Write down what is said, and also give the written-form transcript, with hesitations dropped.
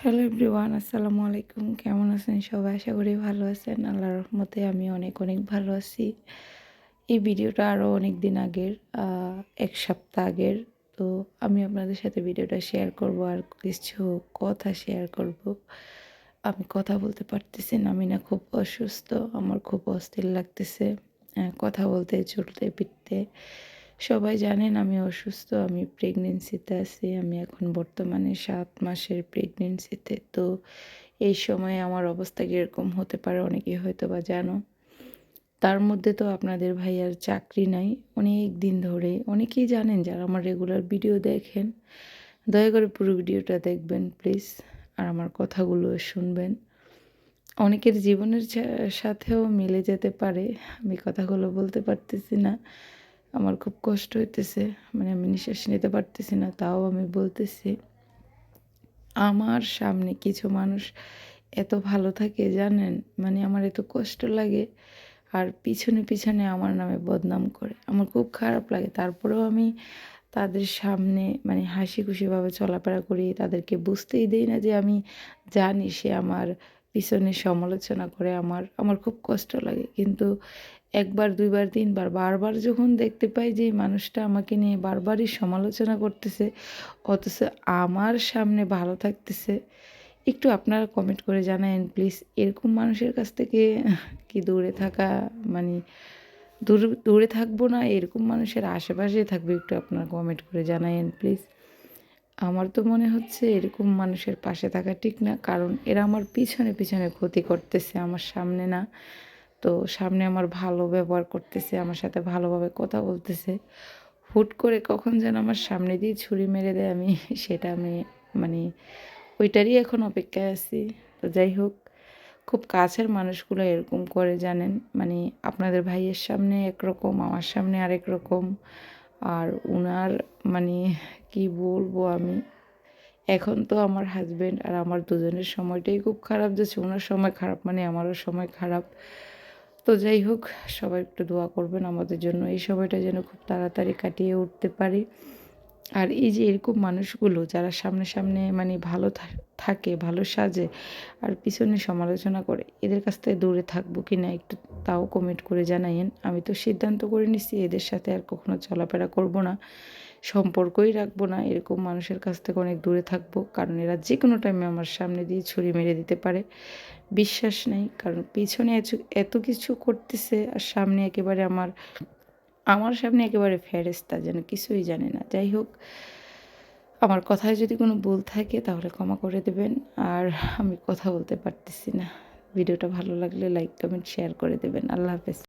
Hello everyone, আসসালামু আলাইকুম। কেমন আছেন সবাই? আশা করি ভালো আছেন। আল্লাহর রহমতে আমি অনেক অনেক ভালো আছি। এই ভিডিওটা আরও অনেক দিন আগের, ১ সপ্তাহ আগের। তো আমি আপনাদের সাথে ভিডিওটা শেয়ার করব আর কিছু কথা শেয়ার করব। আমি কথা বলতে পারতেছি না, আমি না খুব অসুস্থ, আমার খুব অস্থির লাগতেছে কথা বলতে, চলতে, ফিরতে। সবাই জানেন আমি অসুস্থ, আমি প্রেগনেন্সিতে আছি। আমি এখন বর্তমানে ৭ মাসের প্রেগনেন্সিতে। তো এই সময়ে আমার অবস্থা কীরকম হতে পারে অনেকেই হয়তো বা জানো। তার মধ্যে তো আপনাদের ভাইয়ার চাকরি নাই অনেক দিন ধরে। অনেকেই জানেন যারা আমার রেগুলার ভিডিও দেখেন। দয়া করে পুরো ভিডিওটা দেখবেন প্লিজ, আর আমার কথাগুলো শুনবেন। অনেকের জীবনের সাথেও মিলে যেতে পারে। আমি কথাগুলো বলতে পারতেছি না। আমার খুব কষ্ট হইতেছে। মানে আমি নিঃশ্বাস নিতে পারতেছি না, তাও আমি বলতেছি। আমার সামনে কিছু মানুষ এত ভালো থাকে জানেন, মানে আমার এত কষ্ট লাগে। আর পিছনে পিছনে আমার নামে বদনাম করে, আমার খুব খারাপ লাগে। তারপরেও আমি তাদের সামনে মানে হাসি খুশিভাবে চলাফেরা করি, তাদেরকে বুঝতেই দেই না যে আমি জানি সে আমার পিছনে সমালোচনা করে। আমার খুব কষ্ট লাগে, কিন্তু একবার, দুইবার, তিনবার, বারবার যখন দেখতে পাই যে এই মানুষটা আমাকে নিয়ে বারবারই সমালোচনা করতেছে, অথচ আমার সামনে ভালো থাকতেছে। একটু আপনারা কমেন্ট করে জানায়েন প্লিজ, এরকম মানুষের কাছ থেকে কি দূরে থাকা, মানে দূরে থাকবো না, এরকম মানুষের আশেপাশে থাকবে? একটু আপনারা কমেন্ট করে জানায়েন প্লিজ। আমার তো মনে হচ্ছে এরকম মানুষের পাশে থাকা ঠিক না, কারণ এরা আমার পিছনে পিছনে ক্ষতি করতেছে, আমার সামনে না। তো সামনে আমার ভালো ব্যবহার করতেছে, আমার সাথে ভালোভাবে কথা বলতেছে, হুট করে কখন যেন আমার সামনে দিয়ে ছুরি মেরে দেয়, আমি সেটা আমি মানে ওইটারই এখন অপেক্ষায় আছি। তো যাই হোক, খুব কাছের মানুষগুলো এরকম করে জানেন, মানে আপনাদের ভাইয়ের সামনে একরকম, আমার সামনে আরেক রকম। আর উনার মানে কি বলবো আমি, এখন তো আমার হাজব্যান্ড আর আমার দুজনের সময়টাই খুব খারাপ যাচ্ছে। ওনার সময় খারাপ মানে আমারও সময় খারাপ। তো যাই হোক, সবাই একটু দোয়া করবেন আমাদের জন্য, এই সময়টা যেন খুব তাড়াতাড়ি কাটিয়ে উঠতে পারি। আর এই যে এরকম মানুষগুলো যারা সামনে সামনে মানে ভালো থাকে, ভালো সাজে, আর পিছনে সমালোচনা করে, এদের কাছ থেকে দূরে থাকবো কি না একটু তাও কমেন্ট করে জানাইন। আমি তো সিদ্ধান্ত করে নিচ্ছি এদের সাথে আর কখনো চলাফেরা করব না, সম্পর্কই রাখবো না। এরকম মানুষের কাছ থেকে অনেক দূরে থাকবো, কারণ এরা যে কোনো টাইমে আমার সামনে দিয়ে ছুরি মেরে দিতে পারে। বিশ্বাস নেই, কারণ পিছনে এত কিছু করতেছে আর সামনে একেবারে আমার সামনে একেবারে ফেরেশতা, যেন কিছুই জানে না। যাই হোক, আমার কথায় যদি কোনো ভুল থাকে তাহলে ক্ষমা করে দেবেন। আর আমি কথা বলতে পারতেছি না। ভিডিওটা ভালো লাগলে লাইক, কমেন্ট, শেয়ার করে দেবেন। আল্লাহ হাফেজ।